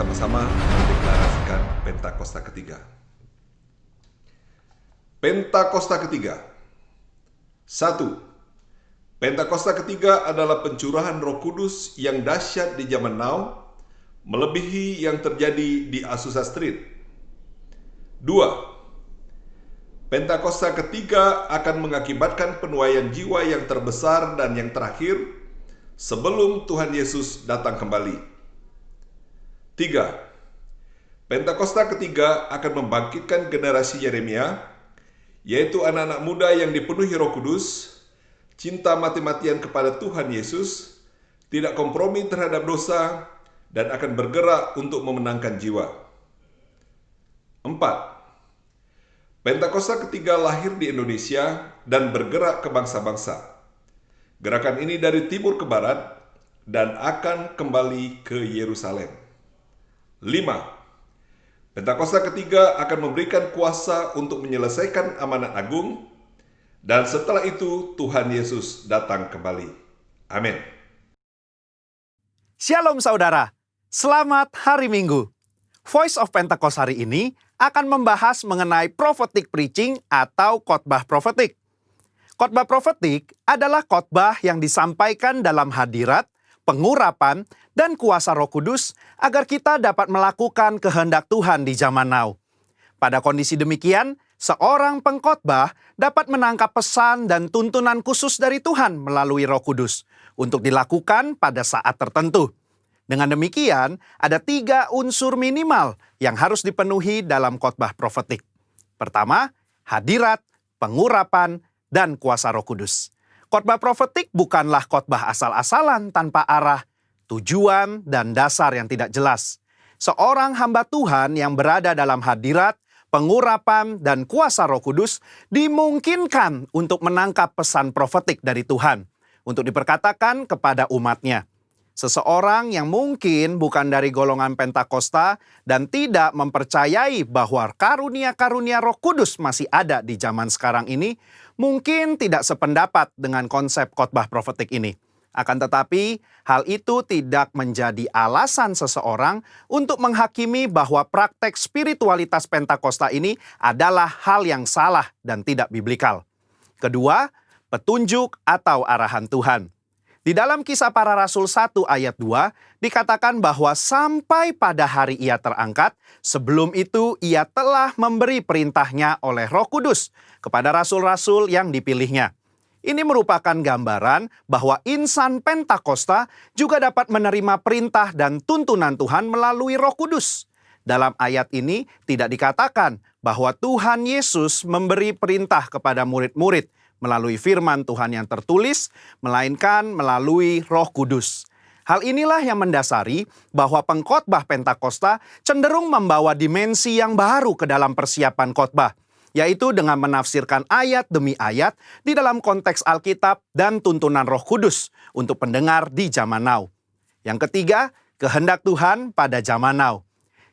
bersama-sama mendeklarasikan Pentakosta ketiga. Pentakosta ketiga. 1. Pentakosta ketiga adalah pencurahan Roh Kudus yang dahsyat di zaman now, melebihi yang terjadi di Azusa Street. 2. Pentakosta ketiga akan mengakibatkan penuaian jiwa yang terbesar dan yang terakhir sebelum Tuhan Yesus datang kembali. 3. Pentakosta ketiga akan membangkitkan generasi Yeremia, yaitu anak-anak muda yang dipenuhi Roh Kudus, cinta mati-matian kepada Tuhan Yesus, tidak kompromi terhadap dosa, dan akan bergerak untuk memenangkan jiwa. 4. Pentakosta ketiga lahir di Indonesia dan bergerak ke bangsa-bangsa. Gerakan ini dari timur ke barat dan akan kembali ke Yerusalem. 5. Pentakosta ketiga akan memberikan kuasa untuk menyelesaikan amanat agung, dan setelah itu Tuhan Yesus datang kembali. Amin. Shalom saudara, selamat hari Minggu. Voice of Pentecost hari ini akan membahas mengenai prophetic preaching atau khotbah profetik. Khotbah profetik adalah khotbah yang disampaikan dalam hadirat, pengurapan, dan kuasa Roh Kudus agar kita dapat melakukan kehendak Tuhan di zaman now. Pada kondisi demikian, seorang pengkhotbah dapat menangkap pesan dan tuntunan khusus dari Tuhan melalui Roh Kudus untuk dilakukan pada saat tertentu. Dengan demikian, ada 3 unsur minimal yang harus dipenuhi dalam khotbah profetik. Pertama, hadirat, pengurapan, dan kuasa Roh Kudus. Khotbah profetik bukanlah khotbah asal-asalan tanpa arah, tujuan, dan dasar yang tidak jelas. Seorang hamba Tuhan yang berada dalam hadirat, pengurapan, dan kuasa Roh Kudus dimungkinkan untuk menangkap pesan profetik dari Tuhan untuk diperkatakan kepada umatnya. Seseorang yang mungkin bukan dari golongan Pentakosta dan tidak mempercayai bahwa karunia-karunia Roh Kudus masih ada di zaman sekarang ini, mungkin tidak sependapat dengan konsep khotbah profetik ini. Akan tetapi, hal itu tidak menjadi alasan seseorang untuk menghakimi bahwa praktek spiritualitas Pentakosta ini adalah hal yang salah dan tidak biblikal. Kedua, petunjuk atau arahan Tuhan. Di dalam Kisah Para Rasul 1 ayat 2, dikatakan bahwa sampai pada hari ia terangkat, sebelum itu ia telah memberi perintahnya oleh Roh Kudus kepada rasul-rasul yang dipilihnya. Ini merupakan gambaran bahwa insan Pentakosta juga dapat menerima perintah dan tuntunan Tuhan melalui Roh Kudus. Dalam ayat ini tidak dikatakan bahwa Tuhan Yesus memberi perintah kepada murid-murid melalui firman Tuhan yang tertulis, melainkan melalui Roh Kudus. Hal inilah yang mendasari bahwa pengkhotbah Pentakosta cenderung membawa dimensi yang baru ke dalam persiapan khotbah, yaitu dengan menafsirkan ayat demi ayat di dalam konteks Alkitab dan tuntunan Roh Kudus untuk pendengar di zaman now. Yang ketiga, kehendak Tuhan pada zaman now.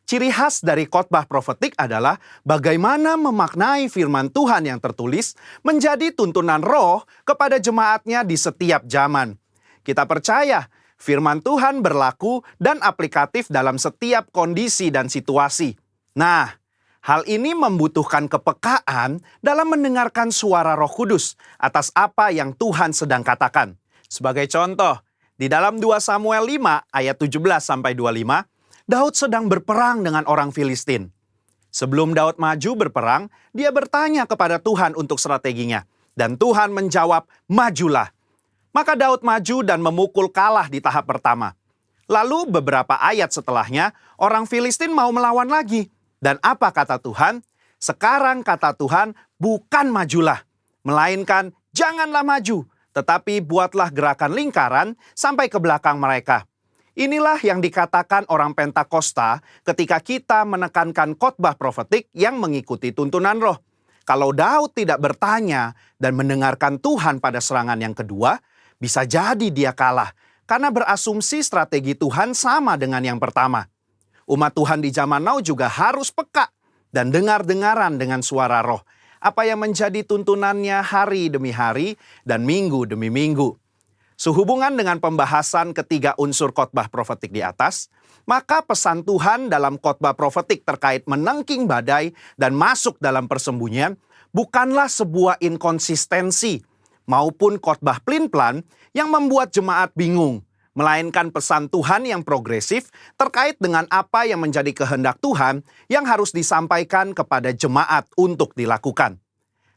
Ciri khas dari khotbah profetik adalah bagaimana memaknai firman Tuhan yang tertulis menjadi tuntunan roh kepada jemaatnya di setiap zaman. Kita percaya firman Tuhan berlaku dan aplikatif dalam setiap kondisi dan situasi. Nah, hal ini membutuhkan kepekaan dalam mendengarkan suara Roh Kudus atas apa yang Tuhan sedang katakan. Sebagai contoh, di dalam 2 Samuel 5 ayat 17-25, Daud sedang berperang dengan orang Filistin. Sebelum Daud maju berperang, dia bertanya kepada Tuhan untuk strateginya. Dan Tuhan menjawab, majulah. Maka Daud maju dan memukul kalah di tahap pertama. Lalu beberapa ayat setelahnya, orang Filistin mau melawan lagi. Dan apa kata Tuhan? Sekarang kata Tuhan, bukan majulah, melainkan janganlah maju, tetapi buatlah gerakan lingkaran sampai ke belakang mereka. Inilah yang dikatakan orang Pentakosta ketika kita menekankan khotbah profetik yang mengikuti tuntunan roh. Kalau Daud tidak bertanya dan mendengarkan Tuhan pada serangan yang kedua, bisa jadi dia kalah karena berasumsi strategi Tuhan sama dengan yang pertama. Umat Tuhan di zaman now juga harus peka dan dengar-dengaran dengan suara roh, apa yang menjadi tuntunannya hari demi hari dan minggu demi minggu. Sehubungan dengan pembahasan ketiga unsur khotbah profetik di atas, Maka pesan Tuhan dalam khotbah profetik terkait menengking badai dan masuk dalam persembunyian bukanlah sebuah inkonsistensi maupun khotbah plin-plan yang membuat jemaat bingung, melainkan pesan Tuhan yang progresif terkait dengan apa yang menjadi kehendak Tuhan yang harus disampaikan kepada jemaat untuk dilakukan.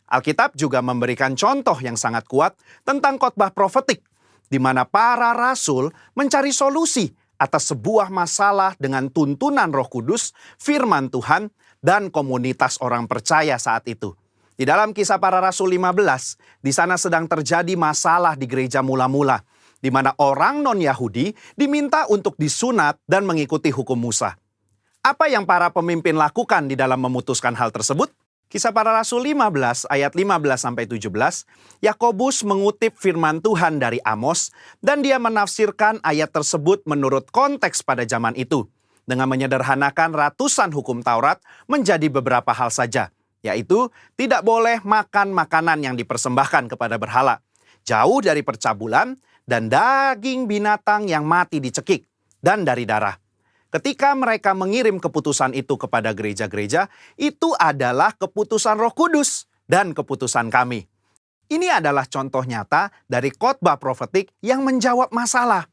Alkitab juga memberikan contoh yang sangat kuat tentang khotbah profetik, di mana para rasul mencari solusi atas sebuah masalah dengan tuntunan Roh Kudus, firman Tuhan, dan komunitas orang percaya saat itu. Di dalam Kisah Para Rasul 15, di sana sedang terjadi masalah di gereja mula-mula, di mana orang non-Yahudi diminta untuk disunat dan mengikuti hukum Musa. Apa yang para pemimpin lakukan di dalam memutuskan hal tersebut? Kisah Para Rasul 15 ayat 15-17, Yakobus mengutip firman Tuhan dari Amos dan dia menafsirkan ayat tersebut menurut konteks pada zaman itu dengan menyederhanakan ratusan hukum Taurat menjadi beberapa hal saja, yaitu tidak boleh makan makanan yang dipersembahkan kepada berhala, jauh dari percabulan dan daging binatang yang mati dicekik, dan dari darah. Ketika mereka mengirim keputusan itu kepada gereja-gereja, itu adalah keputusan Roh Kudus dan keputusan kami. Ini adalah contoh nyata dari khotbah profetik yang menjawab masalah.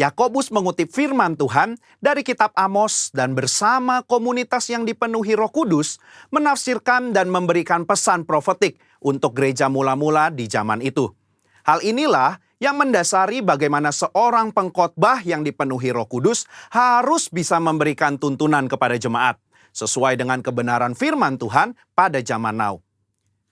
Yakobus mengutip firman Tuhan dari kitab Amos dan bersama komunitas yang dipenuhi Roh Kudus menafsirkan dan memberikan pesan profetik untuk gereja mula-mula di zaman itu. Hal inilah yang mendasari bagaimana seorang pengkhotbah yang dipenuhi Roh Kudus harus bisa memberikan tuntunan kepada jemaat sesuai dengan kebenaran firman Tuhan pada zaman now.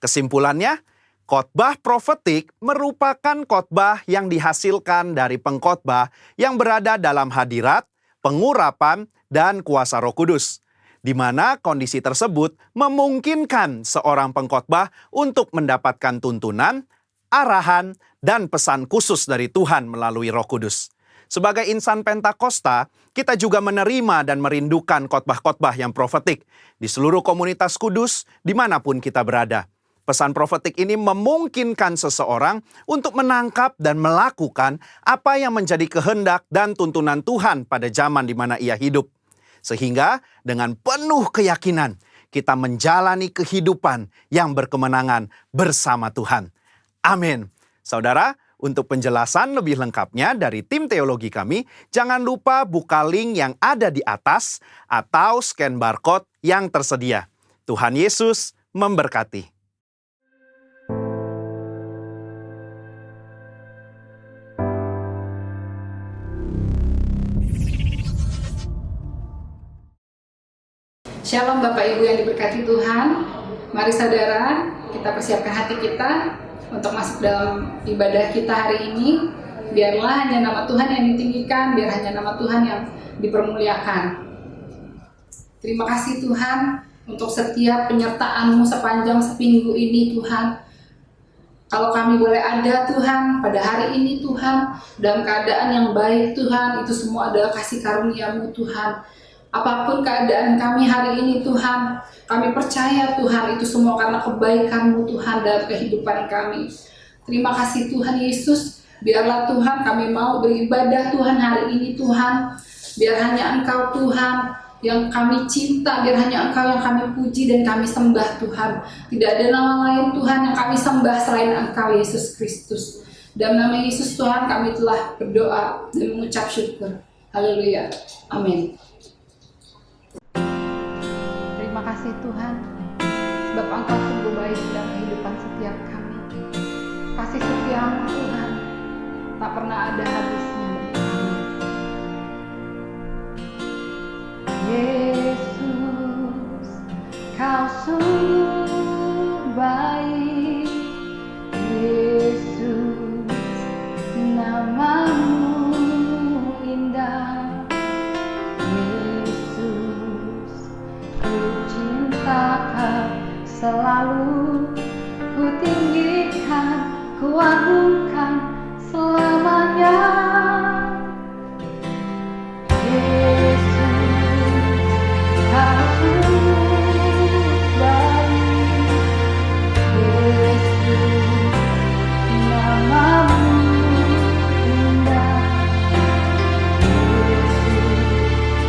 Kesimpulannya, khotbah profetik merupakan khotbah yang dihasilkan dari pengkhotbah yang berada dalam hadirat, pengurapan, dan kuasa Roh Kudus, di mana kondisi tersebut memungkinkan seorang pengkhotbah untuk mendapatkan tuntunan, arahan, dan pesan khusus dari Tuhan melalui Roh Kudus. Sebagai insan Pentakosta, kita juga menerima dan merindukan khotbah-khotbah yang profetik di seluruh komunitas kudus dimanapun kita berada. Pesan profetik ini memungkinkan seseorang untuk menangkap dan melakukan apa yang menjadi kehendak dan tuntunan Tuhan pada zaman di mana ia hidup. Sehingga dengan penuh keyakinan, kita menjalani kehidupan yang berkemenangan bersama Tuhan. Amin. Saudara, untuk penjelasan lebih lengkapnya dari tim teologi kami, jangan lupa buka link yang ada di atas atau scan barcode yang tersedia. Tuhan Yesus memberkati. Shalom Bapak Ibu yang diberkati Tuhan. Mari saudara, kita persiapkan hati kita untuk masuk dalam ibadah kita hari ini. Biarlah hanya nama Tuhan yang ditinggikan, biar hanya nama Tuhan yang dipermuliakan. Terima kasih Tuhan untuk setiap penyertaan-Mu sepanjang seminggu ini Tuhan. Kalau kami boleh ada Tuhan pada hari ini Tuhan, dalam keadaan yang baik Tuhan, itu semua adalah kasih karunia-Mu Tuhan. Apapun keadaan kami hari ini Tuhan, kami percaya Tuhan itu semua karena kebaikan-Mu Tuhan dalam kehidupan kami. Terima kasih Tuhan Yesus, biarlah Tuhan kami mau beribadah Tuhan hari ini Tuhan. Biar hanya Engkau Tuhan yang kami cinta, biar hanya Engkau yang kami puji dan kami sembah Tuhan. Tidak ada nama lain Tuhan yang kami sembah selain Engkau Yesus Kristus. Dalam nama Yesus Tuhan kami telah berdoa dan mengucap syukur. Haleluya. Amin. Terima kasih Tuhan, sebab Engkau sungguh baik dalam kehidupan setiap kami. Kasih setia-Mu Tuhan, tak pernah ada habisnya bagi kami. Yesus, Kau sungguh baik. Yesus, nama-Mu indah. Selalu ku tinggikan, ku agungkan selamanya. Yesus, Kau sungguh baik. Yesus, nama-Mu indah. Yesus,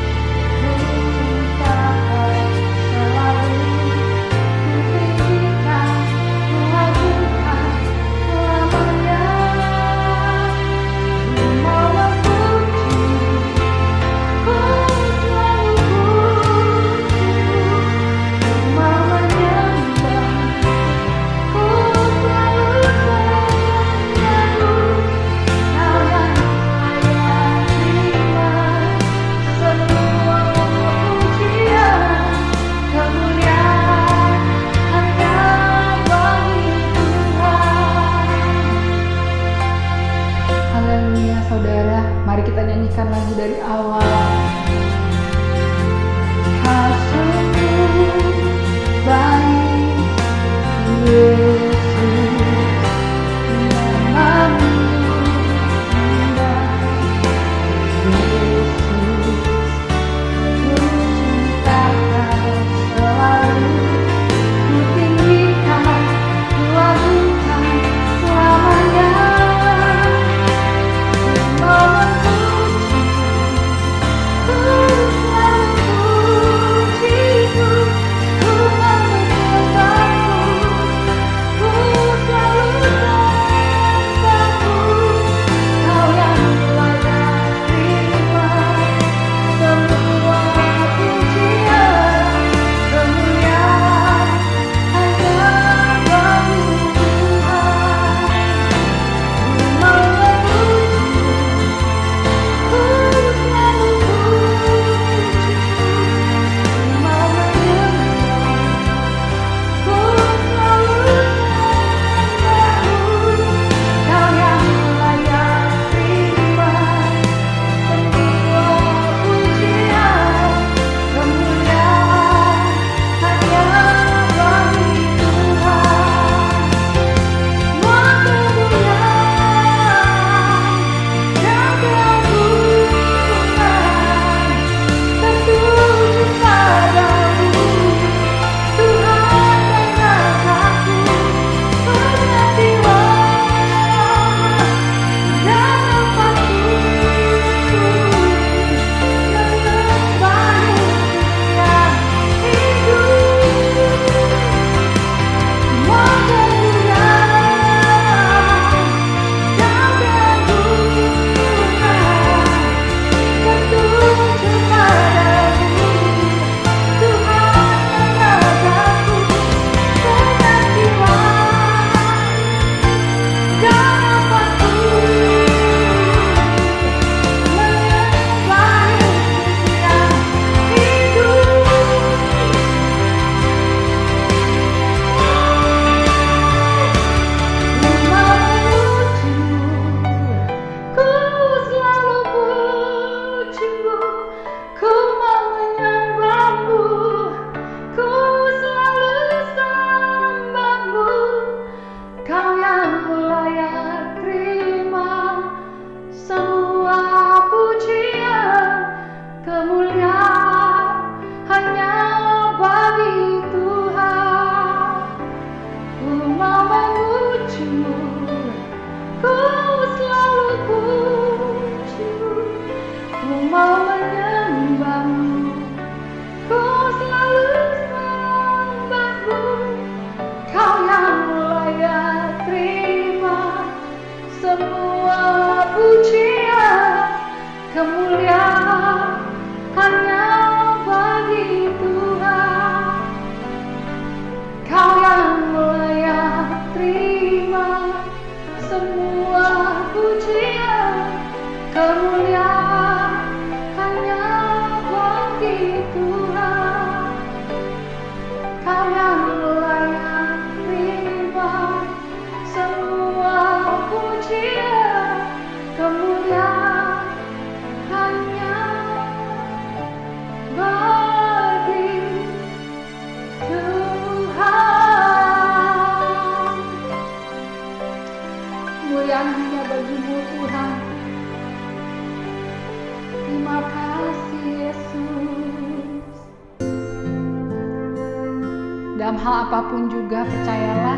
Dalam hal apapun juga percayalah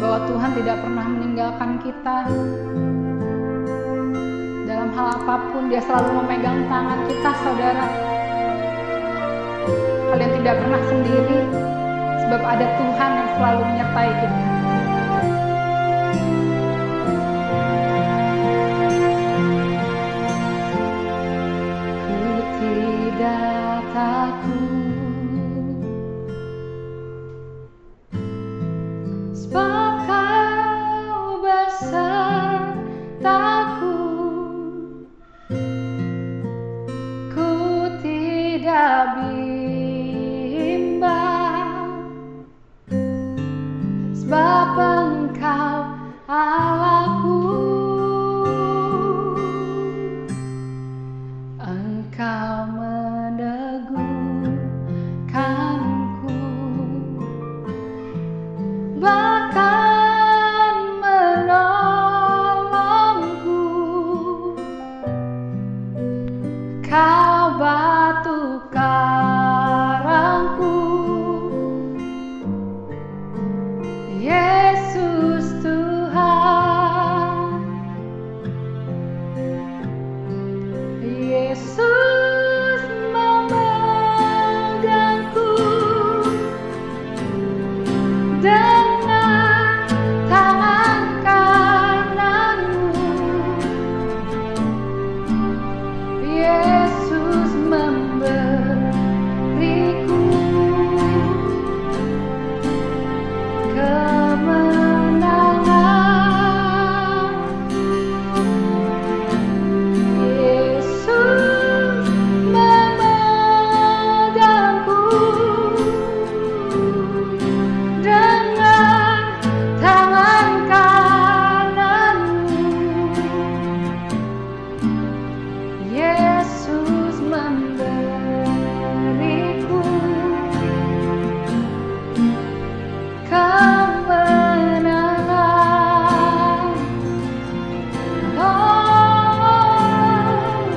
bahwa Tuhan tidak pernah meninggalkan kita. Dalam hal apapun Dia selalu memegang tangan kita, saudara. Kalian tidak pernah sendiri, sebab ada Tuhan yang selalu menyertai kita. Ku tidak takut, sebab Kau besertaku. Ku tidak bimbang, sebab Engkau Allahku. Engkau meneguhkanku, bahkan menolongku. Kau batu karangku, Yesus Tuhan. Yesus memegangku dengan tangan kananmu. Yesus memberiku kemenangan. Yesus memegangku dengan tangan kananmu. Yesus memberiku kemenangan. Oh,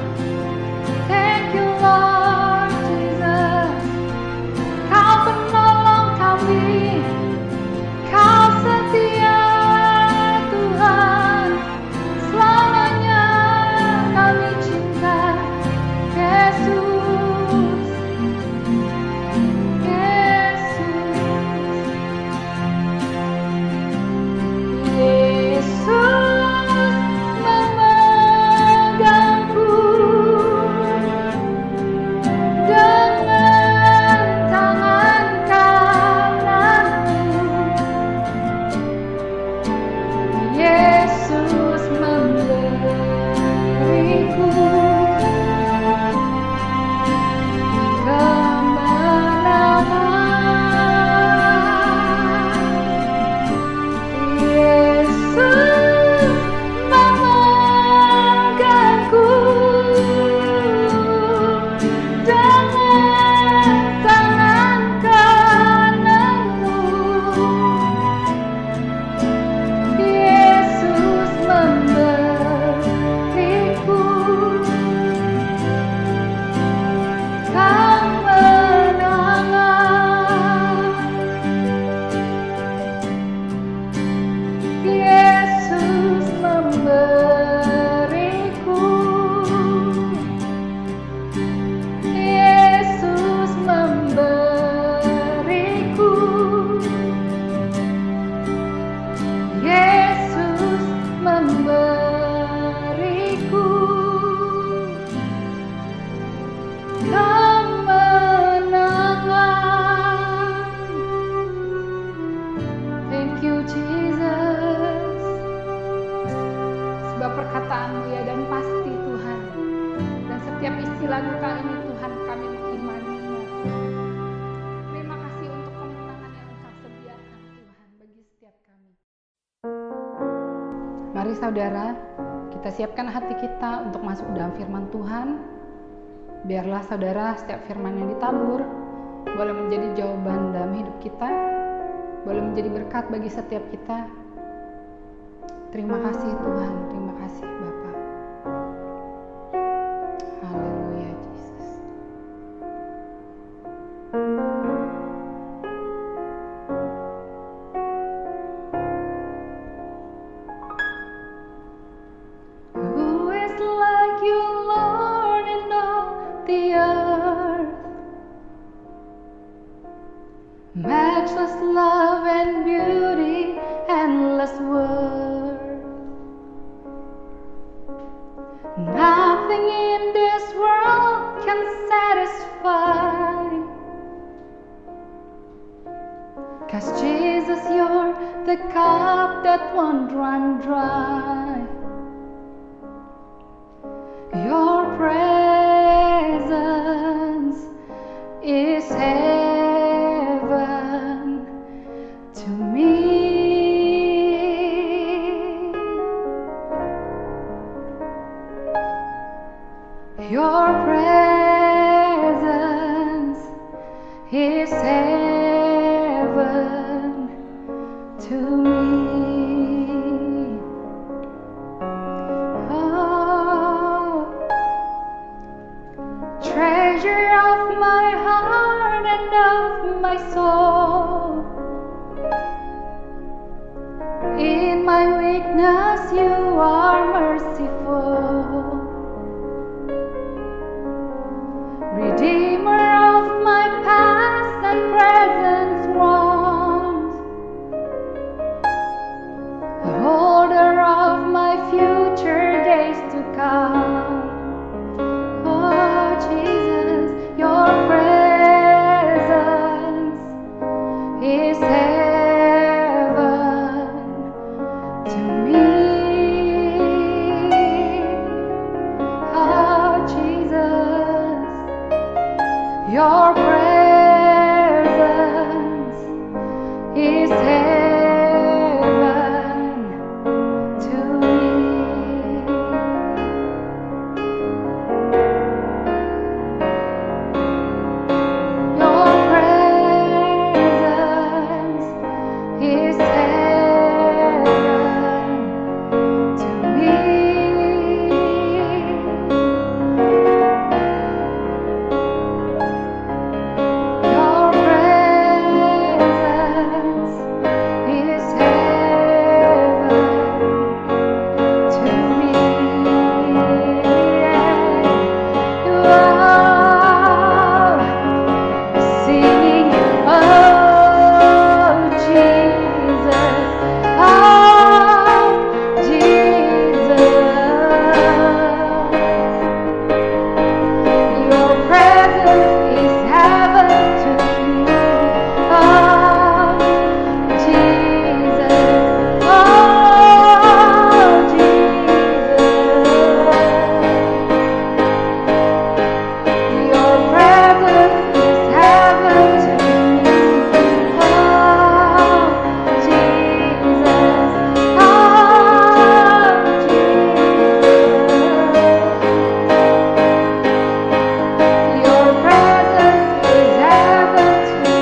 thank you Lord Jesus. Kau penolong kami, Kau setia Tuhan. Selamanya kami cinta Yesus. Yesus memegangku dengan tangan kananmu. Yesus memberiku kemenangan. Yesus memegangku dengan tangan kananmu. Yesus memberiku kemenangan. Yesus memberiku, Yesus memberiku, Yesus memberiku kemenangan. Thank you Jesus, sebab perkataan-Mu ya dan pasti Tuhan, dan setiap isi lagu kami Tuhan kami mengimaninya. Terima kasih untuk kemenangan yang Engkau sediakan Tuhan bagi setiap kami. Mari saudara, kita siapkan hati kita untuk masuk dalam firman Tuhan. Biarlah saudara setiap firman yang ditabur boleh menjadi jawaban dalam hidup kita, boleh menjadi berkat bagi setiap kita. Terima kasih Tuhan, terima kasih Bapa. Haleluya Yesus. Matchless love and beauty, endless worth. Nothing in this world can satisfy. 'Cause Jesus, you're the cup that won't run dry. Your presence is heaven to me. Your presence is heaven to me. Oh, treasure of my heart and of my soul. In my weakness you are merciful. Redeemer of my past and present wrongs, holder of my future days to come. Oh Jesus, your presence is heaven to me. Oh Jesus, your presence is heaven to me. Your presence is heaven to me. Your presence is heaven to me. Wow. Singing, oh Jesus, your presence is heaven to me. Oh Jesus, your presence is heaven to me. Oh Jesus, your presence is heaven to me.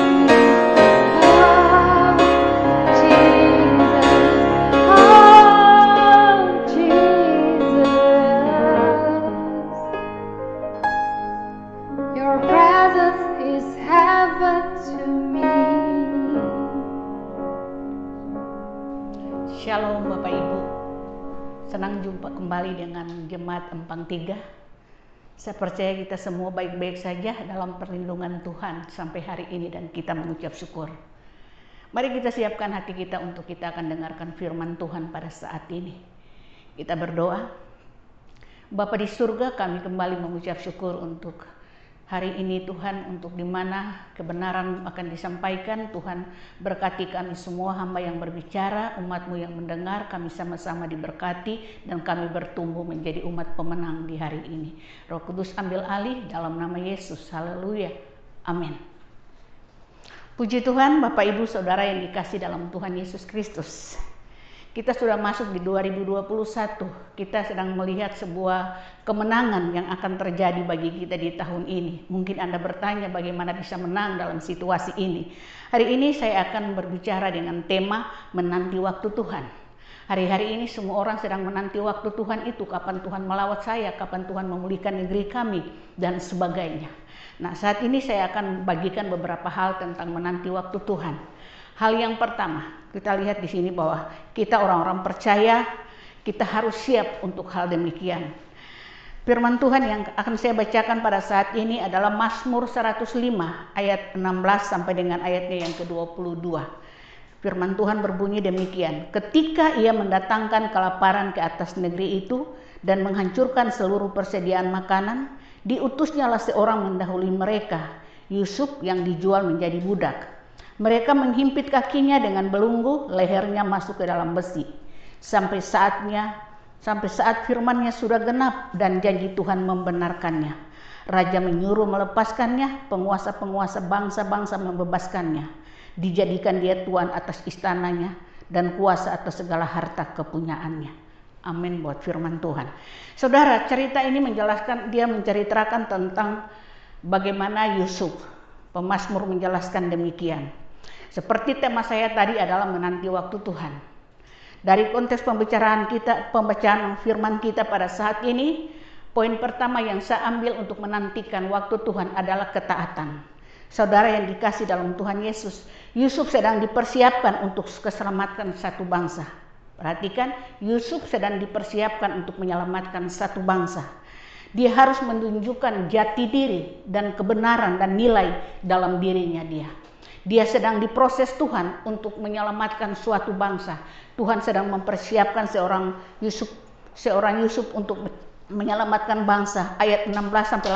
Your presence is heaven to me. Shalom Bapak Ibu, senang jumpa kembali dengan Jemaat Empang 3. Saya percaya kita semua baik-baik saja dalam perlindungan Tuhan sampai hari ini dan kita mengucap syukur. Mari kita siapkan hati kita untuk kita akan dengarkan firman Tuhan pada saat ini. Kita berdoa. Bapa di surga, kami kembali mengucap syukur untuk hari ini Tuhan, untuk di mana kebenaran akan disampaikan. Tuhan, berkati kami semua hamba yang berbicara, umat-Mu yang mendengar, kami sama-sama diberkati dan kami bertumbuh menjadi umat pemenang di hari ini. Roh Kudus ambil alih dalam nama Yesus. Haleluya. Amin. Puji Tuhan, Bapak Ibu Saudara yang dikasih dalam Tuhan Yesus Kristus. Kita sudah masuk di 2021. Kita sedang melihat sebuah kemenangan yang akan terjadi bagi kita di tahun ini. Mungkin Anda bertanya bagaimana bisa menang dalam situasi ini. Hari ini saya akan berbicara dengan tema menanti waktu Tuhan. Hari-hari ini semua orang sedang menanti waktu Tuhan itu. Kapan Tuhan melawat saya, kapan Tuhan memulihkan negeri kami, dan sebagainya. Nah, saat ini saya akan bagikan beberapa hal tentang menanti waktu Tuhan. Hal yang pertama, kita lihat di sini bahwa kita orang-orang percaya, kita harus siap untuk hal demikian. Firman Tuhan yang akan saya bacakan pada saat ini adalah Mazmur 105 ayat 16 sampai dengan ayatnya yang ke-22. Firman Tuhan berbunyi demikian, ketika ia mendatangkan kelaparan ke atas negeri itu dan menghancurkan seluruh persediaan makanan, diutusnyalah seorang mendahului mereka, Yusuf yang dijual menjadi budak. Mereka menghimpit kakinya dengan belenggu, lehernya masuk ke dalam besi. Sampai saat firman-Nya sudah genap dan janji Tuhan membenarkannya. Raja menyuruh melepaskannya, penguasa-penguasa bangsa-bangsa membebaskannya. Dijadikan dia tuan atas istananya dan kuasa atas segala harta kepunyaannya. Amin buat firman Tuhan. Saudara, cerita ini menceritakan tentang bagaimana Yusuf. Pemazmur menjelaskan demikian. Seperti tema saya tadi adalah menanti waktu Tuhan. Dari konteks pembacaan firman kita pada saat ini, poin pertama yang saya ambil untuk menantikan waktu Tuhan adalah ketaatan. Saudara yang dikasih dalam Tuhan Yesus, Yusuf sedang dipersiapkan untuk keselamatan satu bangsa. Perhatikan, Yusuf sedang dipersiapkan untuk menyelamatkan satu bangsa. Dia harus menunjukkan jati diri dan kebenaran dan nilai dalam dirinya dia. Dia sedang diproses Tuhan untuk menyelamatkan suatu bangsa. Tuhan sedang mempersiapkan seorang Yusuf untuk menyelamatkan bangsa. Ayat 16-18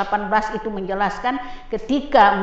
itu menjelaskan ketika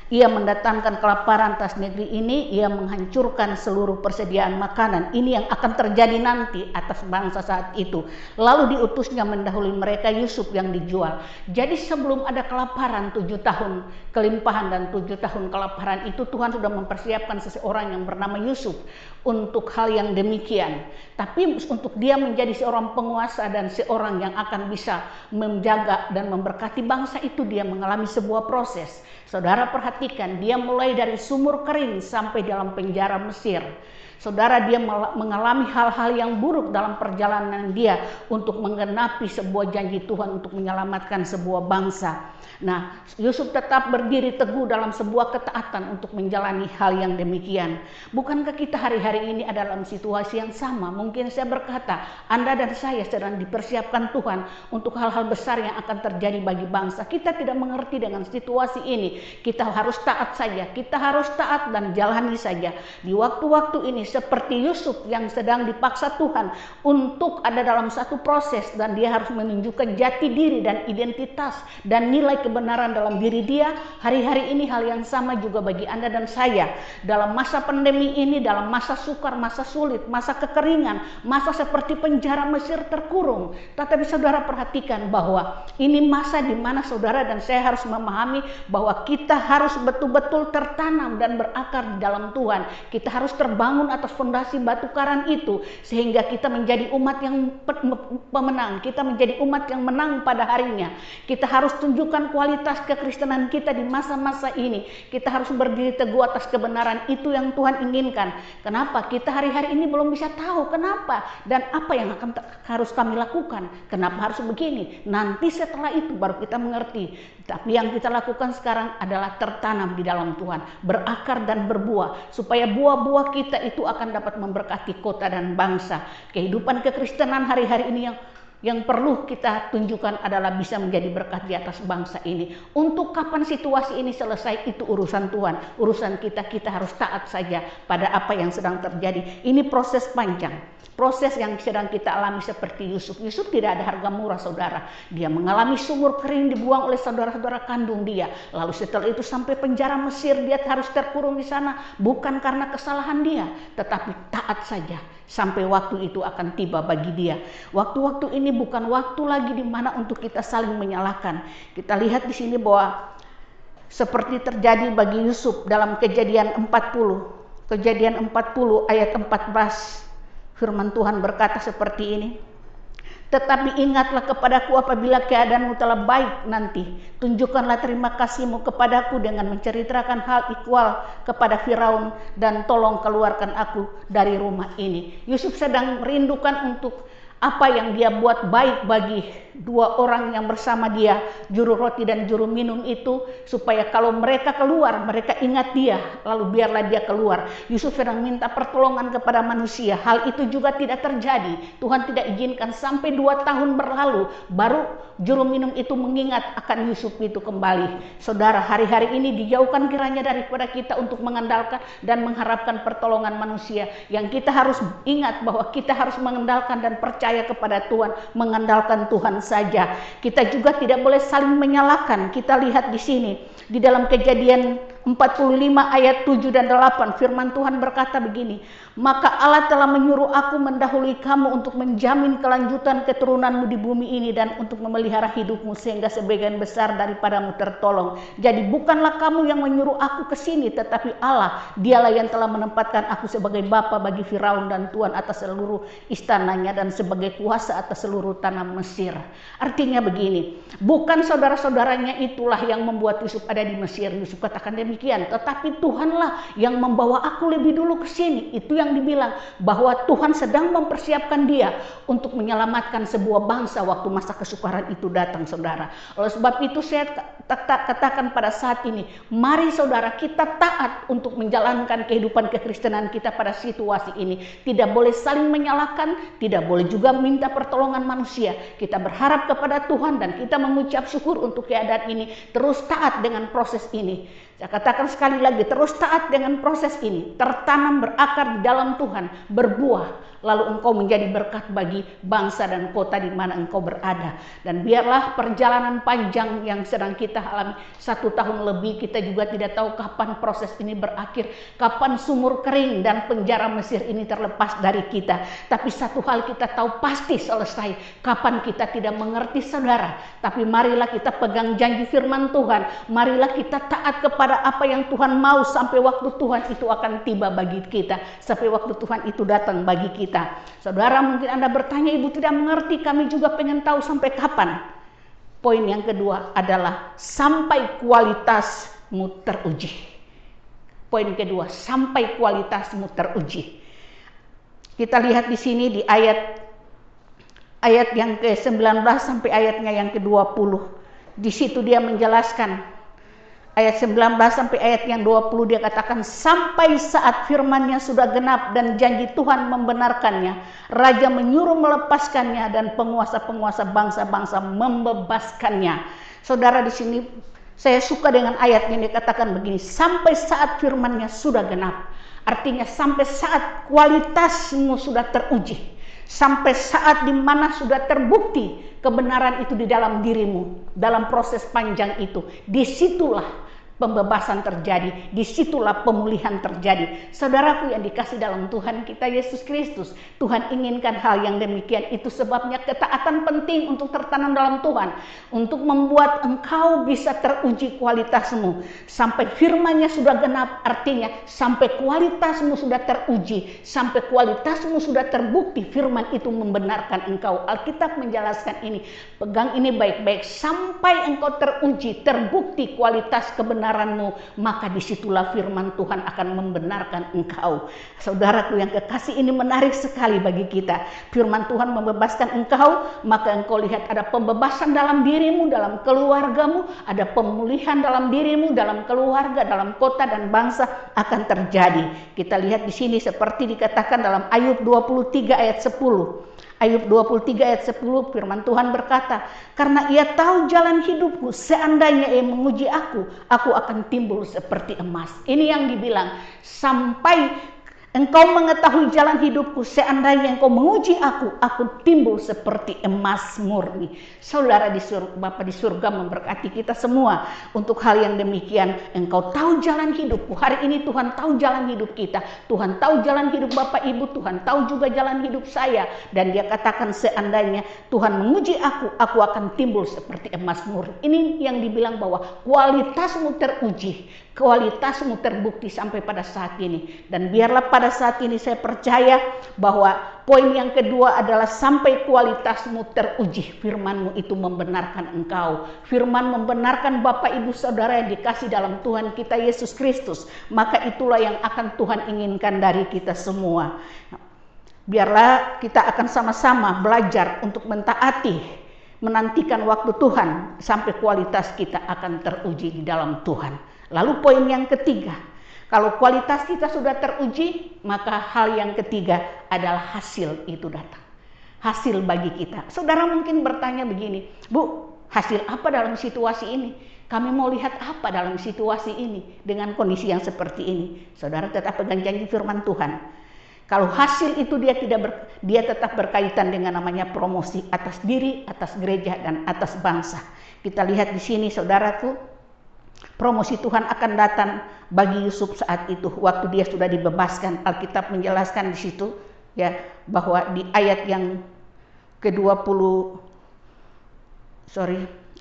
ia mendatangkan kelaparan atas negeri ini, ia menghancurkan seluruh persediaan makanan. Ini yang akan terjadi nanti atas bangsa saat itu. Lalu diutusnya mendahului mereka Yusuf yang dijual. Jadi sebelum ada kelaparan 7 tahun kelimpahan dan 7 tahun kelaparan itu, Tuhan sudah mempersiapkan seseorang yang bernama Yusuf untuk hal yang demikian. Tapi untuk dia menjadi seorang penguasa dan seorang yang akan bisa menjaga dan memberkati bangsa itu, dia mengalami sebuah proses. Saudara perhatikan, dia mulai dari sumur kering sampai dalam penjara Mesir. Saudara, dia mengalami hal-hal yang buruk dalam perjalanan dia untuk menggenapi sebuah janji Tuhan untuk menyelamatkan sebuah bangsa. Nah, Yusuf tetap berdiri teguh dalam sebuah ketaatan untuk menjalani hal yang demikian. Bukankah kita hari-hari ini ada dalam situasi yang sama? Mungkin saya berkata, Anda dan saya sedang dipersiapkan Tuhan untuk hal-hal besar yang akan terjadi bagi bangsa. Kita tidak mengerti dengan situasi ini. Kita harus taat saja. Kita harus taat dan jalani saja. Di waktu-waktu ini seperti Yusuf yang sedang dipaksa Tuhan untuk ada dalam satu proses, dan dia harus menunjukkan jati diri dan identitas dan nilai kebenaran dalam diri dia. Hari-hari ini hal yang sama juga bagi Anda dan saya. Dalam masa pandemi ini, dalam masa sukar, masa sulit, masa kekeringan, masa seperti penjara Mesir terkurung. Tetapi saudara perhatikan bahwa ini masa di mana saudara dan saya harus memahami bahwa kita harus betul-betul tertanam dan berakar di dalam Tuhan. Kita harus terbangun atas fondasi batu karang itu, sehingga kita menjadi umat yang pemenang. Kita menjadi umat yang menang pada harinya. Kita harus tunjukkan kualitas kekristenan kita di masa-masa ini. Kita harus berdiri teguh atas kebenaran itu yang Tuhan inginkan. Kenapa? Kita hari-hari ini belum bisa tahu kenapa dan apa yang harus kami lakukan. Kenapa harus begini? Nanti setelah itu baru kita mengerti. Tapi yang kita lakukan sekarang adalah tertanam di dalam Tuhan, berakar dan berbuah, supaya buah-buah kita itu akan dapat memberkati kota dan bangsa. Kehidupan kekristenan hari-hari ini yang perlu kita tunjukkan adalah bisa menjadi berkat di atas bangsa ini. Untuk kapan situasi ini selesai itu urusan Tuhan. Urusan kita harus taat saja pada apa yang sedang terjadi. Ini proses panjang. Proses yang sedang kita alami seperti Yusuf. Yusuf tidak ada harga murah, saudara. Dia mengalami sumur kering, dibuang oleh saudara-saudara kandung dia. Lalu setelah itu sampai penjara Mesir, dia harus terkurung di sana. Bukan karena kesalahan dia, tetapi taat saja. Sampai waktu itu akan tiba bagi dia. Waktu-waktu ini bukan waktu lagi di mana untuk kita saling menyalahkan. Kita lihat di sini bahwa seperti terjadi bagi Yusuf dalam Kejadian 40. Kejadian 40 ayat 14. Firman Tuhan berkata seperti ini. Tetapi ingatlah kepadaku apabila keadaanmu telah baik nanti. Tunjukkanlah terima kasihmu kepadaku dengan menceritakan hal ikhwal kepada Firaun, dan tolong keluarkan aku dari rumah ini. Yusuf sedang merindukan untuk apa yang dia buat baik bagi dua orang yang bersama dia, juru roti dan juru minum itu, supaya kalau mereka keluar, mereka ingat dia, lalu biarlah dia keluar. Yusuf sedang minta pertolongan kepada manusia. Hal itu juga tidak terjadi. Tuhan tidak izinkan sampai 2 tahun berlalu, baru juru minum itu mengingat akan Yusuf itu kembali. Saudara, hari-hari ini dijauhkan kiranya daripada kita untuk mengandalkan dan mengharapkan pertolongan manusia. Yang kita harus ingat bahwa kita harus mengandalkan dan percaya kepada Tuhan, mengandalkan Tuhan saja. Kita juga tidak boleh saling menyalahkan. Kita lihat di sini di dalam Kejadian 45 ayat 7 dan 8 firman Tuhan berkata begini, maka Allah telah menyuruh aku mendahului kamu untuk menjamin kelanjutan keturunanmu di bumi ini dan untuk memelihara hidupmu sehingga sebagian besar daripadamu tertolong. Jadi bukanlah kamu yang menyuruh aku ke sini, tetapi Allah, dialah yang telah menempatkan aku sebagai bapa bagi Firaun dan tuan atas seluruh istananya dan sebagai kuasa atas seluruh tanah Mesir. Artinya begini, bukan saudara-saudaranya itulah yang membuat Yusuf ada di Mesir. Yusuf katakan demikian, tetapi Tuhanlah yang membawa aku lebih dulu ke sini. Itu yang dibilang bahwa Tuhan sedang mempersiapkan dia untuk menyelamatkan sebuah bangsa waktu masa kesukaran itu datang, saudara. Oleh sebab itu saya katakan pada saat ini, mari saudara kita taat untuk menjalankan kehidupan kekristenan kita pada situasi ini. Tidak boleh saling menyalahkan, tidak boleh juga minta pertolongan manusia. Kita berharap kepada Tuhan dan kita mengucap syukur untuk keadaan ini. Terus taat dengan proses ini. Saya katakan sekali lagi, terus taat dengan proses ini. Tertanam berakar di dalam Tuhan, berbuah. Lalu engkau menjadi berkat bagi bangsa dan kota di mana engkau berada. Dan biarlah perjalanan panjang yang sedang kita alami 1 tahun lebih, kita juga tidak tahu kapan proses ini berakhir, kapan sumur kering dan penjara Mesir ini terlepas dari kita. Tapi satu hal kita tahu pasti selesai, kapan kita tidak mengerti, saudara. Tapi marilah kita pegang janji firman Tuhan, marilah kita taat kepada apa yang Tuhan mau sampai waktu Tuhan itu akan tiba bagi kita, sampai waktu Tuhan itu datang bagi kita. Saudara, mungkin Anda bertanya, ibu tidak mengerti, kami juga pengen tahu sampai kapan. Poin yang kedua adalah sampai kualitasmu teruji. Poin kedua, sampai kualitasmu teruji. Kita lihat di sini di ayat yang ke-19 sampai ayatnya yang ke-20. Di situ dia menjelaskan ayat 19 sampai ayat yang 20, dia katakan, sampai saat firman-Nya sudah genap dan janji Tuhan membenarkannya, raja menyuruh melepaskannya dan penguasa-penguasa bangsa-bangsa membebaskannya. Saudara, di sini saya suka dengan ayat yang dikatakan begini, sampai saat firman-Nya sudah genap. Artinya sampai saat kualitasmu sudah teruji, sampai saat di mana sudah terbukti kebenaran itu di dalam dirimu, dalam proses panjang itu, disitulah pembebasan terjadi, disitulah pemulihan terjadi. Saudaraku yang dikasih dalam Tuhan kita Yesus Kristus, Tuhan inginkan hal yang demikian. Itu sebabnya ketaatan penting untuk tertanam dalam Tuhan, untuk membuat engkau bisa teruji kualitasmu sampai firman-Nya sudah genap. Artinya sampai kualitasmu sudah teruji, sampai kualitasmu sudah terbukti firman itu membenarkan engkau. Alkitab menjelaskan ini, pegang ini baik-baik, sampai engkau teruji, terbukti kualitas kebenaranmu, maka disitulah firman Tuhan akan membenarkan engkau. Saudaraku yang kekasih, ini menarik sekali bagi kita. Firman Tuhan membebaskan engkau, maka engkau lihat ada pembebasan dalam dirimu, dalam keluargamu, ada pemulihan dalam dirimu, dalam keluarga, dalam kota dan bangsa akan terjadi. Kita lihat di sini seperti dikatakan dalam Ayub 23 ayat 10. Ayub 23 ayat 10, firman Tuhan berkata, karena ia tahu jalan hidupku, seandainya ia menguji aku akan timbul seperti emas. Ini yang dibilang, sampai engkau mengetahui jalan hidupku, seandainya engkau menguji aku timbul seperti emas murni. Saudara di surga, Bapa di surga memberkati kita semua untuk hal yang demikian. Engkau tahu jalan hidupku. Hari ini Tuhan tahu jalan hidup kita. Tuhan tahu jalan hidup Bapak Ibu. Tuhan tahu juga jalan hidup saya. Dan dia katakan, seandainya Tuhan menguji aku akan timbul seperti emas murni. Ini yang dibilang bahwa kualitasmu teruji, kualitasmu terbukti sampai pada saat ini. Dan biarlah pada saat ini saya percaya bahwa poin yang kedua adalah sampai kualitasmu teruji. Firman-Mu itu membenarkan engkau. Firman membenarkan Bapak Ibu Saudara yang dikasih dalam Tuhan kita Yesus Kristus. Maka itulah yang akan Tuhan inginkan dari kita semua. Biarlah kita akan sama-sama belajar untuk mentaati, menantikan waktu Tuhan sampai kualitas kita akan teruji di dalam Tuhan. Lalu poin yang ketiga, kalau kualitas kita sudah teruji, maka hal yang ketiga adalah hasil itu datang. Hasil bagi kita. Saudara mungkin bertanya begini, Bu, hasil apa dalam situasi ini? Kami mau lihat apa dalam situasi ini dengan kondisi yang seperti ini. Saudara tetap pegang janji firman Tuhan. Kalau hasil itu dia tetap berkaitan dengan namanya promosi atas diri, atas gereja, dan atas bangsa. Kita lihat di sini, saudaraku, promosi Tuhan akan datang bagi Yusuf saat itu, waktu dia sudah dibebaskan. Alkitab menjelaskan di situ, ya, bahwa di ayat yang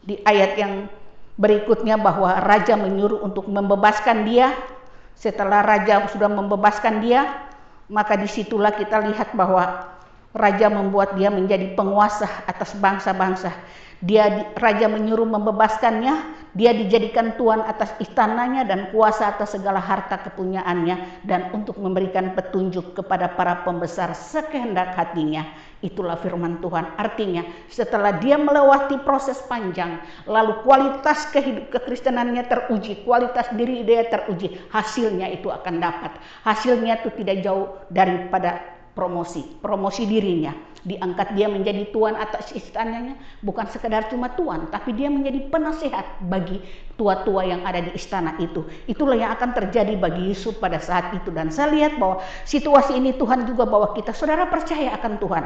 di ayat yang berikutnya, bahwa raja menyuruh untuk membebaskan dia. Setelah raja sudah membebaskan dia, maka disitulah kita lihat bahwa raja membuat dia menjadi penguasa atas bangsa-bangsa. Raja menyuruh membebaskannya, dia dijadikan tuan atas istananya dan kuasa atas segala harta kepunyaannya, dan untuk memberikan petunjuk kepada para pembesar sekehendak hatinya. Itulah firman Tuhan. Artinya setelah dia melewati proses panjang, lalu kualitas kekristenannya teruji, kualitas diri dia teruji, hasilnya itu akan dapat. Hasilnya itu tidak jauh daripada promosi dirinya. Diangkat dia menjadi tuan atas istananya, bukan sekedar cuma tuan, tapi dia menjadi penasehat bagi tua-tua yang ada di istana itu. Itulah yang akan terjadi bagi Yusuf pada saat itu. Dan saya lihat bahwa situasi ini Tuhan juga bawa kita, saudara, percaya akan Tuhan.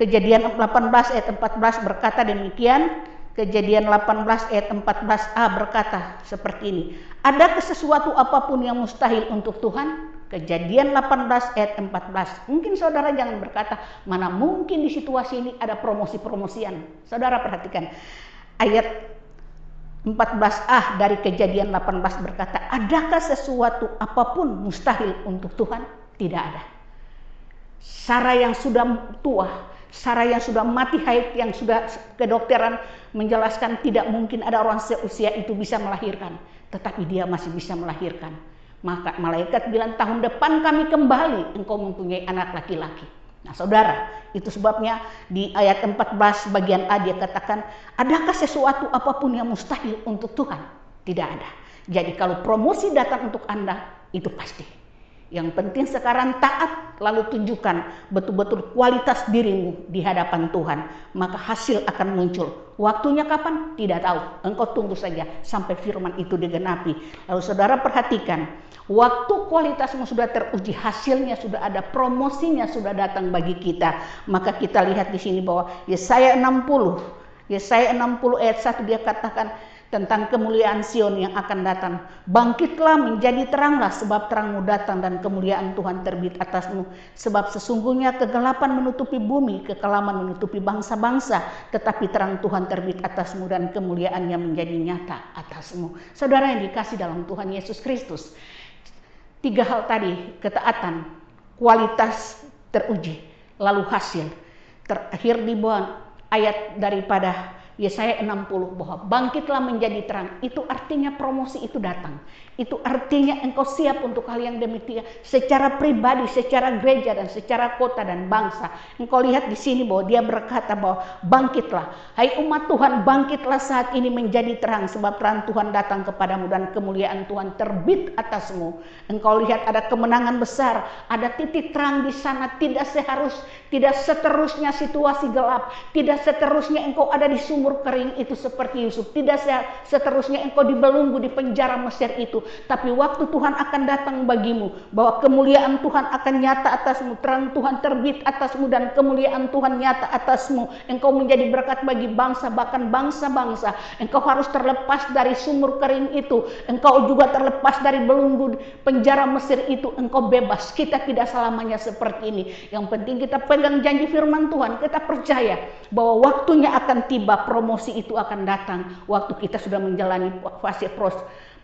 Kejadian 18 ayat 14 berkata demikian. Kejadian 18 ayat 14a berkata seperti ini. Adakah sesuatu apapun yang mustahil untuk Tuhan? Kejadian 18 ayat 14. Mungkin saudara jangan berkata, mana mungkin di situasi ini ada promosi-promosian. Saudara perhatikan. Ayat 14a dari Kejadian 18 berkata, adakah sesuatu apapun mustahil untuk Tuhan? Tidak ada. Sarah yang sudah tua, Sarah yang sudah mati haid, yang sudah kedokteran menjelaskan tidak mungkin ada orang seusia itu bisa melahirkan. Tetapi dia masih bisa melahirkan. Maka malaikat bilang, tahun depan kami kembali, engkau mempunyai anak laki-laki. Nah saudara, itu sebabnya di ayat 14 bagian A dia katakan, adakah sesuatu apapun yang mustahil untuk Tuhan? Tidak ada. Jadi kalau promosi datang untuk Anda, itu pasti. Yang penting sekarang taat, lalu tunjukkan betul-betul kualitas dirimu di hadapan Tuhan. Maka hasil akan muncul. Waktunya kapan? Tidak tahu. Engkau tunggu saja sampai firman itu digenapi. Lalu saudara perhatikan, waktu kualitasmu sudah teruji, hasilnya sudah ada, promosinya sudah datang bagi kita. Maka kita lihat di sini bahwa Yesaya 60 ayat 1 dia katakan tentang kemuliaan Sion yang akan datang. Bangkitlah, menjadi teranglah, sebab terangmu datang dan kemuliaan Tuhan terbit atasmu. Sebab sesungguhnya kegelapan menutupi bumi, kekelaman menutupi bangsa-bangsa, tetapi terang Tuhan terbit atasmu dan kemuliaannya menjadi nyata atasmu. Saudara yang dikasih dalam Tuhan Yesus Kristus, 3 hal tadi, ketaatan, kualitas teruji, lalu hasil. Terakhir di bawah ayat daripada Yesaya 60 bahwa bangkitlah menjadi terang. Itu artinya promosi itu datang. Itu artinya engkau siap untuk hal yang demikian secara pribadi, secara gereja, dan secara kota dan bangsa. Engkau lihat di sini bahwa dia berkata bahwa bangkitlah. Hai umat Tuhan, bangkitlah saat ini menjadi terang, sebab terang Tuhan datang kepadamu dan kemuliaan Tuhan terbit atasmu. Engkau lihat ada kemenangan besar, ada titik terang di sana. Tidak seterusnya situasi gelap, tidak seterusnya engkau ada di sumur kering itu seperti Yusuf, tidak seterusnya engkau dibelenggu di penjara Mesir itu. Tapi waktu Tuhan akan datang bagimu, bahwa kemuliaan Tuhan akan nyata atasmu, terang Tuhan terbit atasmu dan kemuliaan Tuhan nyata atasmu. Engkau menjadi berkat bagi bangsa, bahkan bangsa-bangsa. Engkau harus terlepas dari sumur kering itu, engkau juga terlepas dari belenggu penjara Mesir itu, engkau bebas. Kita tidak selamanya seperti ini. Yang penting kita pegang janji firman Tuhan, kita percaya bahwa waktunya akan tiba, promosi itu akan datang. Waktu kita sudah menjalani fase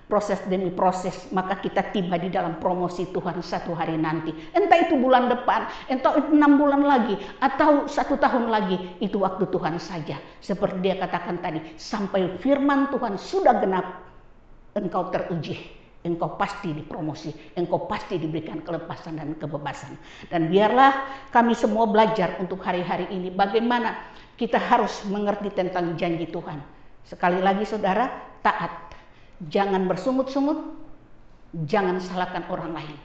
proses demi proses, maka kita tiba di dalam promosi Tuhan satu hari nanti. Entah itu bulan depan, entah itu 6 bulan lagi, atau 1 tahun lagi, itu waktu Tuhan saja. Seperti dia katakan tadi, sampai firman Tuhan sudah genap, engkau teruji, engkau pasti dipromosi, engkau pasti diberikan kelepasan dan kebebasan. Dan biarlah kami semua belajar untuk hari-hari ini bagaimana kita harus mengerti tentang janji Tuhan. Sekali lagi saudara, taat. Jangan bersungut-sungut, jangan salahkan orang lain.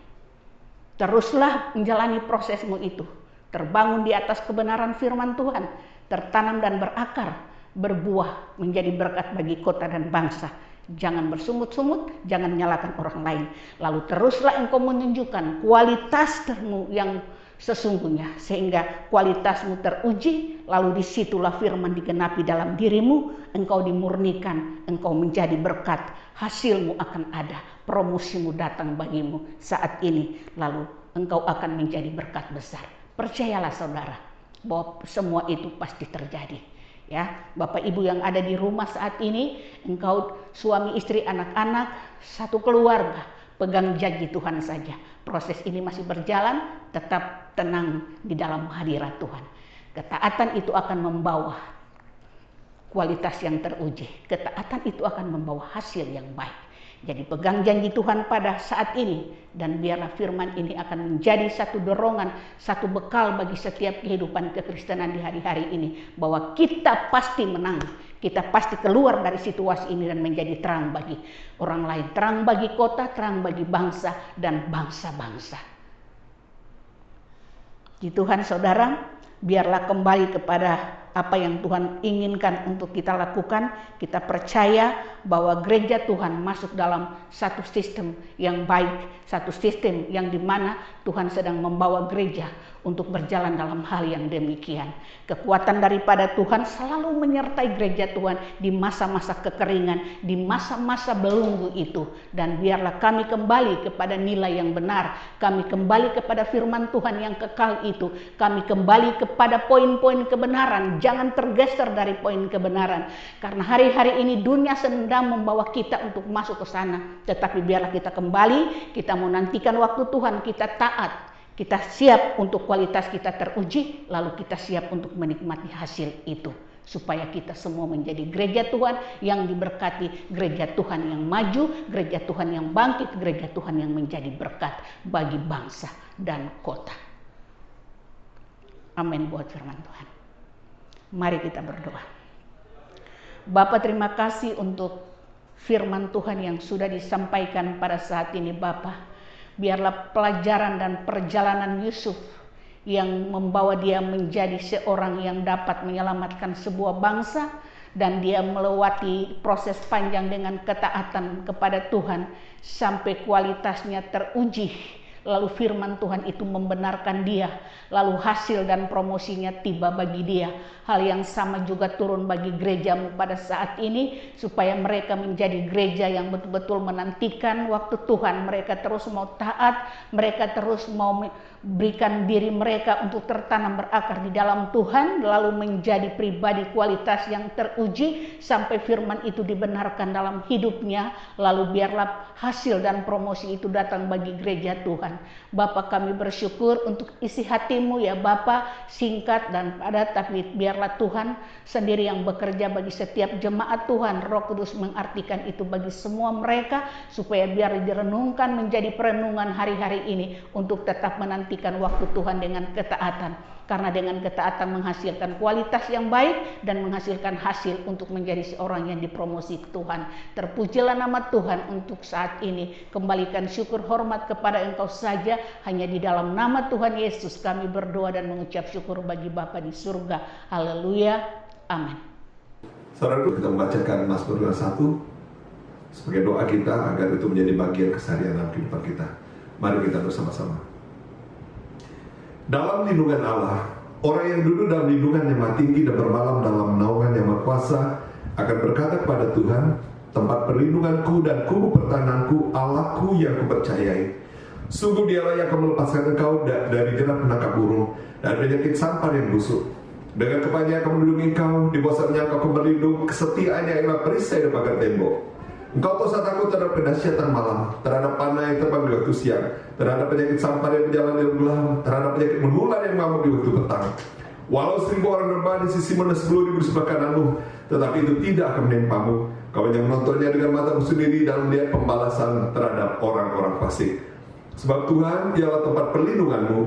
Teruslah menjalani prosesmu itu, terbangun di atas kebenaran firman Tuhan, tertanam dan berakar, berbuah menjadi berkat bagi kota dan bangsa. Jangan bersungut-sungut, jangan menyalahkan orang lain. Lalu teruslah engkau menunjukkan kualitasmu yang sesungguhnya, sehingga kualitasmu teruji, lalu disitulah firman digenapi dalam dirimu, engkau dimurnikan, engkau menjadi berkat, hasilmu akan ada, promosimu datang bagimu saat ini, lalu engkau akan menjadi berkat besar. Percayalah saudara, bahwa semua itu pasti terjadi. Ya, Bapak Ibu yang ada di rumah saat ini, engkau suami, istri, anak-anak, satu keluarga, pegang janji Tuhan saja. Proses ini masih berjalan, tetap tenang di dalam hadirat Tuhan. Ketaatan itu akan membawa kualitas yang teruji. Ketaatan itu akan membawa hasil yang baik. Jadi pegang janji Tuhan pada saat ini, dan biarlah firman ini akan menjadi satu dorongan, satu bekal bagi setiap kehidupan kekristenan di hari-hari ini, bahwa kita pasti menang, kita pasti keluar dari situasi ini dan menjadi terang bagi orang lain, terang bagi kota, terang bagi bangsa dan bangsa-bangsa. Di Tuhan saudara, biarlah kembali kepada apa yang Tuhan inginkan untuk kita lakukan. Kita percaya bahwa gereja Tuhan masuk dalam satu sistem yang baik, satu sistem yang dimana Tuhan sedang membawa gereja untuk berjalan dalam hal yang demikian. Kekuatan daripada Tuhan selalu menyertai gereja Tuhan di masa-masa kekeringan, di masa-masa belenggu itu. Dan biarlah kami kembali kepada nilai yang benar, kami kembali kepada firman Tuhan yang kekal itu, kami kembali kepada poin-poin kebenaran. Jangan tergeser dari poin kebenaran, karena hari-hari ini dunia sedang membawa kita untuk masuk ke sana. Tetapi biarlah kita kembali, kita menantikan waktu Tuhan, kita taat, kita siap untuk kualitas kita teruji, lalu kita siap untuk menikmati hasil itu, supaya kita semua menjadi gereja Tuhan yang diberkati, gereja Tuhan yang maju, gereja Tuhan yang bangkit, gereja Tuhan yang menjadi berkat bagi bangsa dan kota. Amin buat firman Tuhan. Mari kita berdoa. Bapa, terima kasih untuk firman Tuhan yang sudah disampaikan pada saat ini Bapa. Biarlah pelajaran dan perjalanan Yusuf yang membawa dia menjadi seorang yang dapat menyelamatkan sebuah bangsa, dan dia melewati proses panjang dengan ketaatan kepada Tuhan sampai kualitasnya teruji. Lalu firman Tuhan itu membenarkan dia, lalu hasil dan promosinya tiba bagi dia. Hal yang sama juga turun bagi gerejamu pada saat ini, supaya mereka menjadi gereja yang betul-betul menantikan waktu Tuhan. Mereka terus mau taat, mereka terus mau berikan diri mereka untuk tertanam berakar di dalam Tuhan, lalu menjadi pribadi kualitas yang teruji sampai firman itu dibenarkan dalam hidupnya. Lalu biarlah hasil dan promosi itu datang bagi gereja Tuhan. Bapa, kami bersyukur untuk isi hatimu ya Bapa, singkat dan padat, tapi biarlah Tuhan sendiri yang bekerja bagi setiap jemaat Tuhan. Roh Kudus mengartikan itu bagi semua mereka, supaya biar direnungkan menjadi perenungan hari-hari ini untuk tetap menantikan waktu Tuhan dengan ketaatan. Karena dengan ketaatan menghasilkan kualitas yang baik dan menghasilkan hasil untuk menjadi seorang yang dipromosi Tuhan. Terpujilah nama Tuhan untuk saat ini. Kembalikan syukur hormat kepada Engkau saja. Hanya di dalam nama Tuhan Yesus kami berdoa dan mengucap syukur bagi Bapa di surga. Haleluya. Amin. Saudara, kita membacakan Mazmur 1 sebagai doa kita agar itu menjadi bagian keseharian dalam kehidupan kita. Mari kita bersama-sama. Dalam lindungan Allah, orang yang duduk dalam lindungan yang maha tinggi dan bermalam dalam naungan yang maha kuasa akan berkata kepada Tuhan, tempat perlindunganku dan kubu pertahananku, Allahku yang kupercayai. Sungguh dialah yang akan melepaskan engkau dari jerat penangkap burung dan penyakit sampar yang busuk. Dengan kepadanya akan melindungi engkau, di bawahnya engkau akan berlindung, kesetiaannya ialah perisai dan pagar tembok. Engkau tak usah takut terhadap kedahsyatan malam, terhadap panah yang terbang di waktu siang, terhadap penyakit sampar yang berjalan di gelap, terhadap penyakit menular yang mengamuk di waktu petang. Walau 1000 orang rebah di sisimu dan 10.000 di sebelah kananmu, tetapi itu tidak akan menimpamu. Kau yang menontonnya dengan matamu sendiri dan melihat pembalasan terhadap orang-orang fasik. Sebab Tuhan ialah tempat perlindunganmu,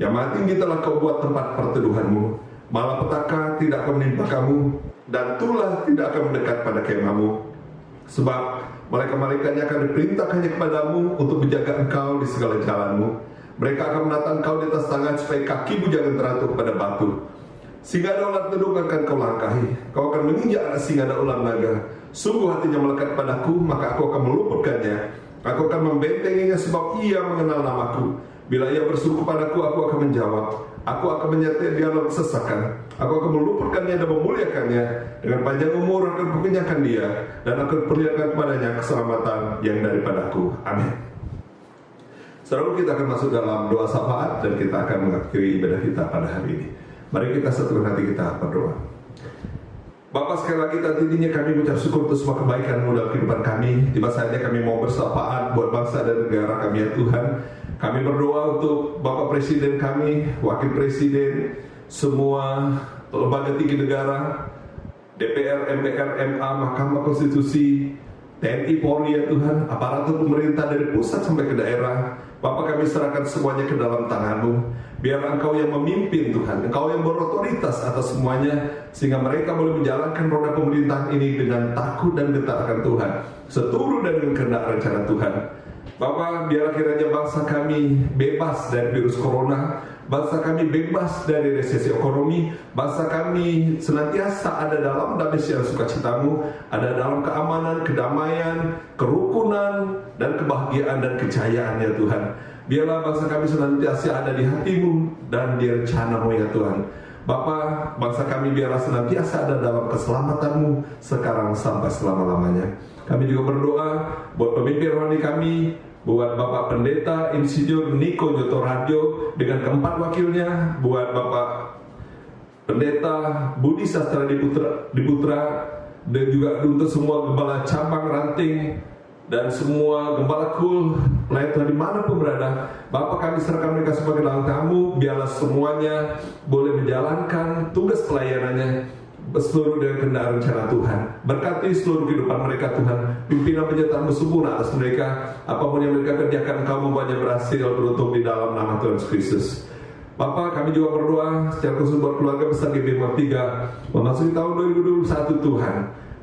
yang maha tinggi telah kau buat tempat perteduhanmu. Malapetaka tidak akan menimpa kamu, dan tulah tidak akan mendekat pada kemahmu. Sebab malaikat-malaikatnya akan diperintahkannya kepadamu untuk menjaga engkau di segala jalanmu. Mereka akan menatang engkau di atas tangan supaya kakimu jangan teratuh pada batu. Singa ada ular tedung akan kau langkahi. Kau akan menginjak anak singa dan ular naga. Sungguh hatinya melekat padaku, maka aku akan meluputkannya. Aku akan membentenginya sebab ia mengenal namaku. Bila ia berseru kepadaku, aku akan menjawab. Aku akan menyertai dia dalam kesesakan. Aku akan meluputkannya dan memuliakannya. Dengan panjang umur akan kukenyangkan dia, dan akan perlihatkan kepadanya keselamatan yang daripadaku. Amin. Saudara, kita akan masuk dalam doa syafaat dan kita akan mengakhiri ibadah kita pada hari ini. Mari kita satukan hati kita berdoa. Bapa, sekali lagi tentunya kami mengucap syukur untuk semua kebaikan-Mu dalam kehidupan kami. Tiba saatnya kami mau bersyafaat buat bangsa dan negara kami, ya Tuhan. Kami berdoa untuk Bapak Presiden kami, Wakil Presiden, semua lembaga tinggi negara, DPR, MPR, MA, Mahkamah Konstitusi, TNI, Polri, ya Tuhan, aparatur pemerintah dari pusat sampai ke daerah. Bapak, kami serahkan semuanya ke dalam tangan-Mu. Biar Engkau yang memimpin, Tuhan. Engkau yang berotoritas atas semuanya, sehingga mereka boleh menjalankan roda pemerintahan ini dengan takut dan getar akan Tuhan, seturut dengan kehendak rencana Tuhan. Bapak, biar kiranya bangsa kami bebas dari virus corona, bangsa kami bebas dari resesi ekonomi, bangsa kami senantiasa ada dalam damai dan sukacitamu, ada dalam keamanan, kedamaian, kerukunan, dan kebahagiaan dan kejayaan, ya Tuhan. Biarlah bangsa kami senantiasa ada di hati-Mu dan di rencana-Mu, ya Tuhan. Bapa, bangsa kami biarlah senantiasa ada dalam keselamatan-Mu sekarang sampai selama-lamanya. Kami juga berdoa buat pemimpin rohani kami, buat Bapak Pendeta Insinyur Niko Nyoto Radio dengan keempat wakilnya, buat Bapak Pendeta Budi Sastra Diputra, dan juga untuk semua gembala cabang ranting dan semua gembala kul pelayan Tuhan dimanapun berada. Bapak, kami serahkan mereka sebagai dalam Kamu. Biarlah semuanya boleh menjalankan tugas pelayanannya seluruh dengan kehendak rencana Tuhan. Berkati seluruh kehidupan mereka, Tuhan. Pimpinan penyertaan-Mu sempurna atas mereka. Apapun yang mereka kerjakan, Engkau membuatnya berhasil beruntung di dalam nama Tuhan Yesus Kristus. Bapak, kami juga berdoa secara khusus buat keluarga besar GBM 3 memasuki tahun 2021, Tuhan.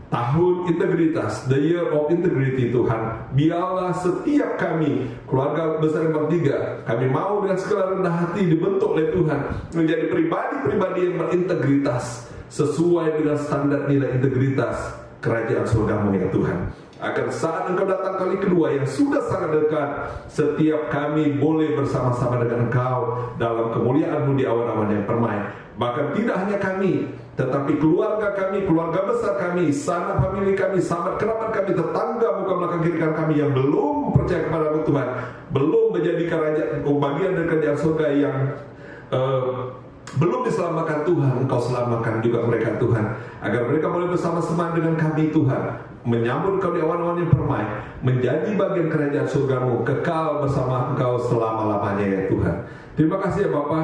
Tahun integritas, the year of integrity, Tuhan. Biarlah setiap kami, keluarga besar GBM 3, kami mau dengan segala rendah hati dibentuk oleh Tuhan menjadi pribadi-pribadi yang berintegritas sesuai dengan standar nilai integritas kerajaan surga-Mu, ya Tuhan. Agar saat Engkau datang kali kedua yang sudah sangat dekat, setiap kami boleh bersama-sama dengan Engkau dalam kemuliaan-Mu di awan-awan yang permai. Bahkan tidak hanya kami, tetapi keluarga kami, keluarga besar kami, sanak famili kami, sahabat kerabat kami, tetangga muka belakang kiri kami yang belum percaya kepada-Mu, Tuhan, belum menjadi bagian dari kerajaan surga yang belum diselamatkan, Tuhan. Engkau selamatkan juga mereka, Tuhan, agar mereka boleh bersama-sama dengan kami, Tuhan, menyambut Engkau di awan-awan yang permai, menjadi bagian kerajaan surga-Mu, kekal bersama Engkau selama-lamanya, ya Tuhan. Terima kasih, ya Bapa.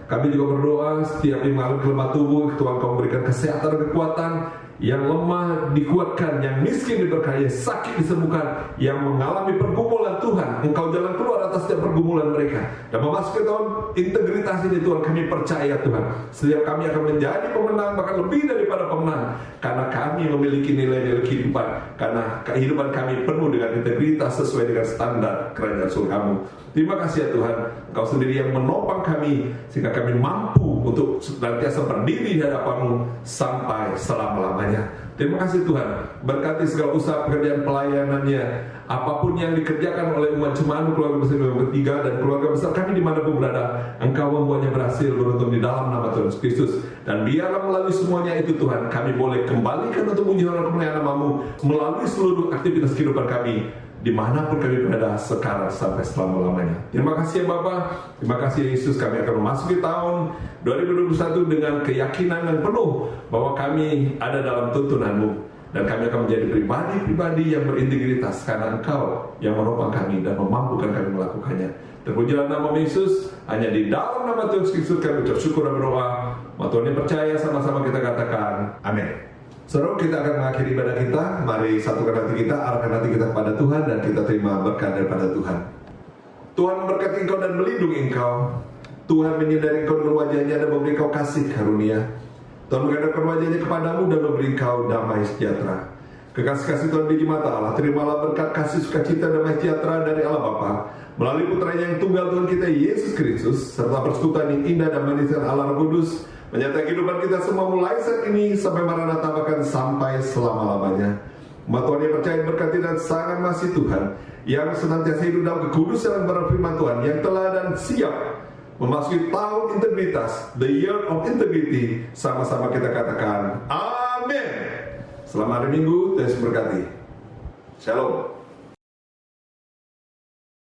Kami juga berdoa setiap yang mengalami kelemah tubuh, Tuhan Kau memberikan kesehatan dan kekuatan. Yang lemah dikuatkan, yang miskin diberkahi, sakit disembuhkan, yang mengalami pergumulan, Tuhan, Engkau jalan keluar atas setiap pergumulan mereka. Dan memasuki tahun integritas ini, Tuhan, kami percaya, Tuhan, setiap kami akan menjadi pemenang, bahkan lebih daripada pemenang, karena kami memiliki nilai-nilai kehidupan, karena kehidupan kami penuh dengan integritas sesuai dengan standar kerajaan surga-Mu. Terima kasih, ya Tuhan, Engkau sendiri yang menopang kami sehingga kami mampu untuk senantiasa berdiri di hadapan-Mu sampai selama-lamanya. Terima kasih, Tuhan. Berkati segala usaha pekerjaan pelayanannya, apapun yang dikerjakan oleh umat jemaat keluarga besar GBM 3 dan keluarga besar kami dimanapun berada, Engkau membuatnya berhasil beruntung di dalam nama Tuhan Yesus Kristus. Dan biarlah melalui semuanya itu, Tuhan, kami boleh kembalikan untuk menjalankan kemuliaan nama-Mu melalui seluruh aktivitas kehidupan kami, dimanapun kami berada sekarang sampai selama-lamanya. Terima kasih, ya Bapa. Terima kasih, Yesus. Kami akan memasuki tahun 2021 dengan keyakinan yang penuh bahwa kami ada dalam tuntunan-Mu, dan kami akan menjadi pribadi-pribadi yang berintegritas karena Engkau yang menopang kami dan memampukan kami melakukannya. Terpujilah nama Yesus. Hanya di dalam nama Tuhan Yesus kami ucap syukur dan berdoa. Tuhan yang percaya, sama-sama kita katakan amin. Saudara, kita akan mengakhiri ibadah kita. Mari satukan hati kita, arahkan hati kita kepada Tuhan, dan kita terima berkat daripada Tuhan. Tuhan memberkati engkau dan melindungi engkau. Tuhan menyinari engkau dengan wajahnya dan memberi engkau kasih karunia. Tuhan menghadapkan wajahnya kepadamu dan memberi engkau damai sejahtera. Kekasih-kasih Tuhan biji mata Allah, terimalah berkat kasih sukacita damai sejahtera dari Allah Bapa melalui putranya yang tunggal Tuhan kita Yesus Kristus, serta persekutuan yang indah dan manis Allah Roh Kudus menyertai kehidupan kita semua mulai saat ini sampai Maranatha, bahkan sampai selama-lamanya. Umat Tuhan yang percaya, berkati dan sangat masih Tuhan yang senantiasa hidup dalam kekudusan dan berfirman Tuhan, yang telah dan siap memasuki tahun integritas, the year of integrity. Sama-sama kita katakan amin. Selamat hari Minggu, Tuhan berkati. Shalom.